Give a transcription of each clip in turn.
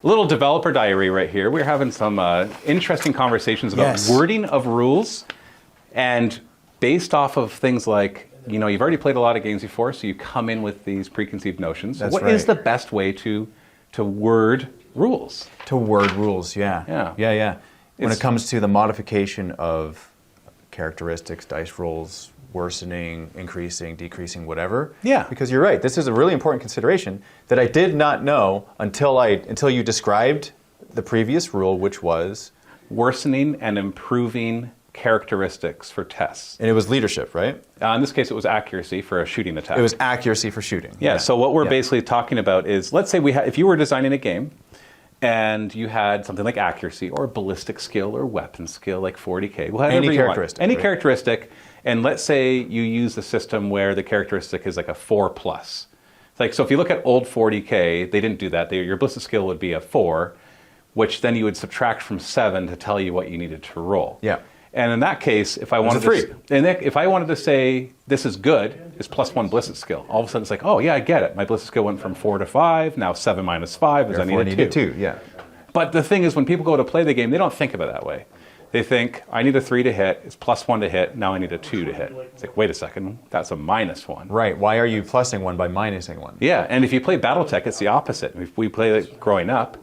Little developer diary right here. We're having some interesting conversations about wording of rules, and based off of things like, you know, you've already played a lot of games before, so you come in with these preconceived notions. What is the best way to word rules? To word rules, yeah. When it comes to the modification of characteristics, dice rolls, worsening, increasing, decreasing, whatever. Yeah. Because you're right, this is a really important consideration that I did not know until you described the previous rule, which was worsening and improving characteristics for tests. And it was leadership, right? In this case, it was accuracy for a shooting attack. It was accuracy for shooting. Yeah, so what we're basically talking about is, let's say if you were designing a game and you had something like accuracy or ballistic skill or weapon skill, like 40K. Any characteristic. Any characteristic. And let's say you use a system where the characteristic is like a 4+. Like, so if you look at old 40K, they didn't do that. Your ballistic skill would be a 4, which then you would subtract from 7 to tell you what you needed to roll. Yeah. And in that case, if I wanted to say this is good, is +1 ballistic skill, all of a sudden it's like, oh yeah, I get it. My ballistic skill went from 4 to 5. Now 7 minus 5 is I need a 2. Yeah. But the thing is, when people go to play the game, they don't think of it that way. They think, I need a 3 to hit, it's +1 to hit, now I need a 2 to hit. It's like, wait a second, that's a -1. Right, why are you plussing 1 by minusing 1? Yeah, and if you play Battletech, it's the opposite. If we played it growing up,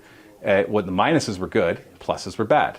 when the minuses were good, pluses were bad.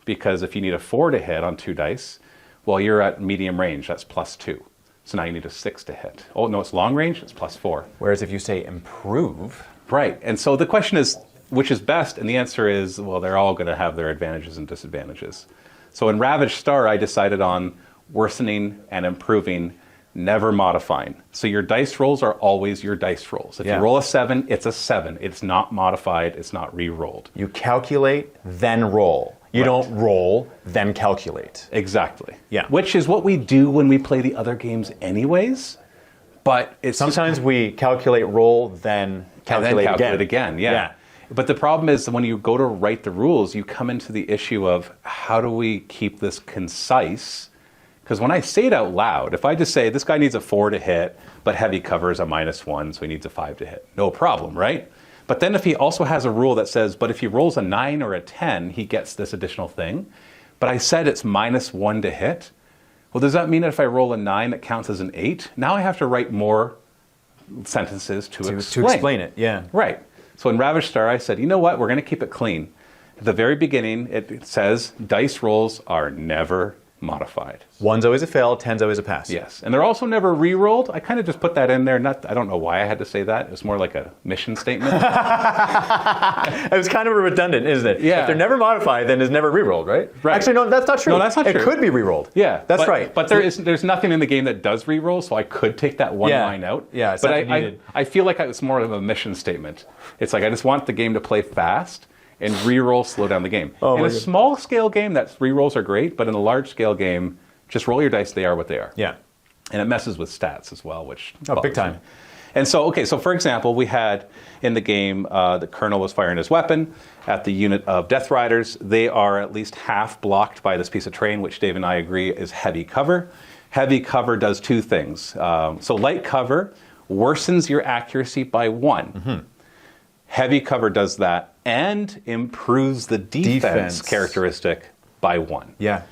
Because if you need a 4 to hit on 2 dice, well, you're at medium range, that's +2. So now you need a 6 to hit. Oh, no, it's long range, it's +4. Whereas if you say improve. Right, and so the question is, which is best? And the answer is, well, they're all going to have their advantages and disadvantages. So in Ravaged Star, I decided on worsening and improving, never modifying. So your dice rolls are always your dice rolls. If you roll a 7, it's a 7. It's not modified, it's not re-rolled. You calculate, then roll. You don't roll, then calculate. Exactly. Yeah. Which is what we do when we play the other games anyways, but it's sometimes we calculate, roll, then calculate again. Yeah. But the problem is when you go to write the rules, you come into the issue of how do we keep this concise? Because when I say it out loud, if I just say this guy needs a 4 to hit, but heavy cover is a -1, so he needs a 5 to hit, no problem, right? But then if he also has a rule that says, but if he rolls a 9 or a 10, he gets this additional thing. But I said it's -1 to hit. Well, does that mean that if I roll a 9, it counts as an 8? Now I have to write more sentences to explain it, yeah. Right. So in Ravaged Star, I said, you know what? We're going to keep it clean. At the very beginning, it says dice rolls are never modified. 1's always a fail, 10's always a pass. Yes, and they're also never re-rolled. I kind of just put that in there. I don't know why I had to say that. It was more like a mission statement. It was kind of redundant, isn't it? Yeah. If they're never modified, then it's never re-rolled, right? Right. Actually, no, that's not true. No, that's not true. It could be re-rolled. Yeah, that's right. But there's nothing in the game that does re-roll, so I could take that one line out. Yeah, but I feel like it's more of a mission statement. It's like I just want the game to play fast and re-roll, slow down the game. In a small scale game, that re-rolls are great, but in a large scale game, just roll your dice, they are what they are. Yeah. And it messes with stats as well, which... big time. And so, so for example, we had in the game, the colonel was firing his weapon at the unit of Death Riders. They are at least half blocked by this piece of terrain, which Dave and I agree is heavy cover. Heavy cover does 2 things. So light cover worsens your accuracy by 1. Mm-hmm. Heavy cover does that and improves the defense characteristic by 1. Yeah.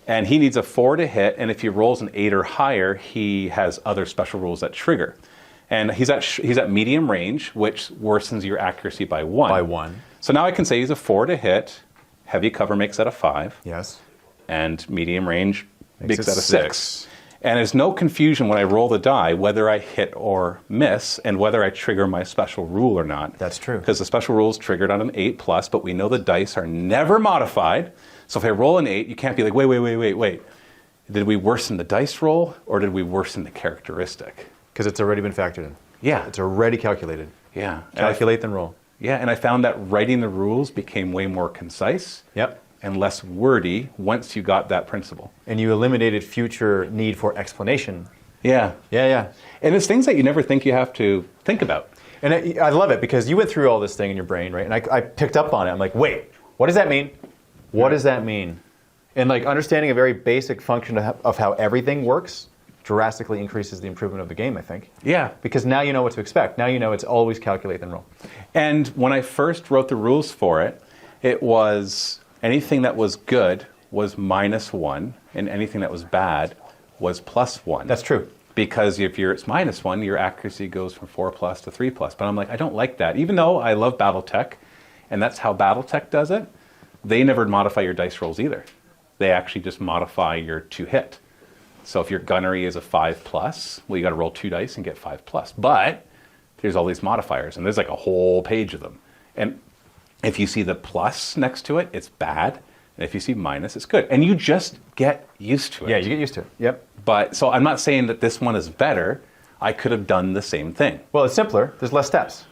And he needs a 4 to hit, and if he rolls an 8 or higher, he has other special rules that trigger. And he's at medium range, which worsens your accuracy by 1. By 1. So now I can say he's a 4 to hit, heavy cover makes that a 5. Yes. And medium range makes that a 6. And there's no confusion when I roll the die whether I hit or miss, and whether I trigger my special rule or not. That's true. Because the special rule is triggered on an 8+, but we know the dice are never modified. So if I roll an 8, you can't be like, wait. Did we worsen the dice roll, or did we worsen the characteristic? Because it's already been factored in. Yeah. It's already calculated. Yeah. Calculate, then roll. Yeah, and I found that writing the rules became way more concise. Yep. And less wordy once you got that principle. And you eliminated future need for explanation. Yeah. Yeah. And it's things that you never think you have to think about. And I love it because you went through all this thing in your brain, right? And I picked up on it. I'm like, wait, what does that mean? What does that mean? And like understanding a very basic function of how everything works drastically increases the improvement of the game, I think. Yeah. Because now you know what to expect. Now you know it's always calculate then roll. And when I first wrote the rules for it, it was anything that was good was -1, and anything that was bad was +1. That's true. Because if it's -1, your accuracy goes from 4+ to 3+. But I'm like, I don't like that. Even though I love BattleTech, and that's how BattleTech does it, they never modify your dice rolls either. They actually just modify your to hit. So if your gunnery is a 5+, well, you got to roll 2 dice and get 5+. But there's all these modifiers, and there's like a whole page of them. And if you see the plus next to it, it's bad. And if you see minus, it's good. And you just get used to it. Yeah, you get used to it. Yep. But so I'm not saying that this one is better. I could have done the same thing. Well, it's simpler. There's less steps.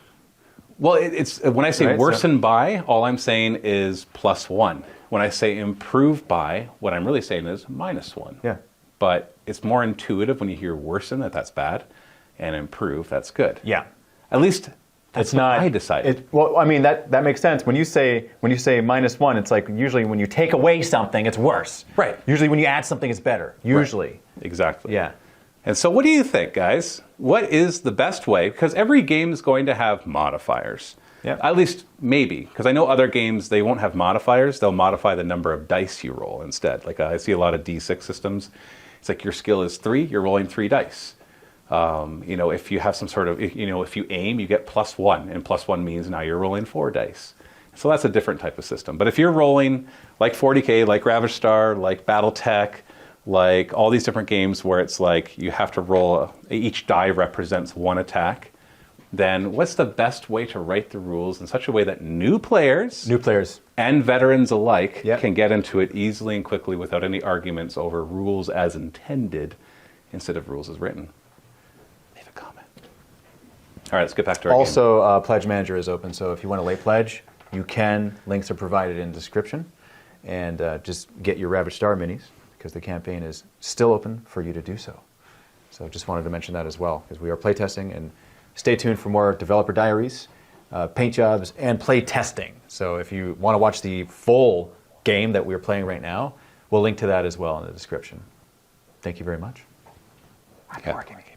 Well, it's when I say Right, worsen by, all I'm saying is +1. When I say improve by, what I'm really saying is -1. Yeah. But it's more intuitive when you hear worsen, that's bad, and improve, that's good. Yeah. At least that's what I decided. Well, I mean, that makes sense. When you say -1, it's like usually when you take away something, it's worse. Right. Usually when you add something, it's better. Usually. Right. Exactly. Yeah. And so what do you think, guys? What is the best way? Because every game is going to have modifiers. Yeah. At least maybe. Because I know other games, they won't have modifiers. They'll modify the number of dice you roll instead. Like I see a lot of D6 systems. It's like your skill is 3, you're rolling 3 dice. If you have some sort of, if you aim, you get +1. And +1 means now you're rolling 4 dice. So that's a different type of system. But if you're rolling like 40K, like Ravaged, like BattleTech, like all these different games where it's like you have to roll, each die represents 1 attack, then what's the best way to write the rules in such a way that new players and veterans alike can get into it easily and quickly without any arguments over rules as intended instead of rules as written? Leave a comment. All right, let's get back to our game. Also, Pledge Manager is open, so if you want to late pledge, you can. Links are provided in the description. And just get your Ravaged minis, because the campaign is still open for you to do so. So just wanted to mention that as well, because we are playtesting, and stay tuned for more developer diaries, paint jobs, and play testing. So if you want to watch the full game that we're playing right now, we'll link to that as well in the description. Thank you very much. Happy Wargaming.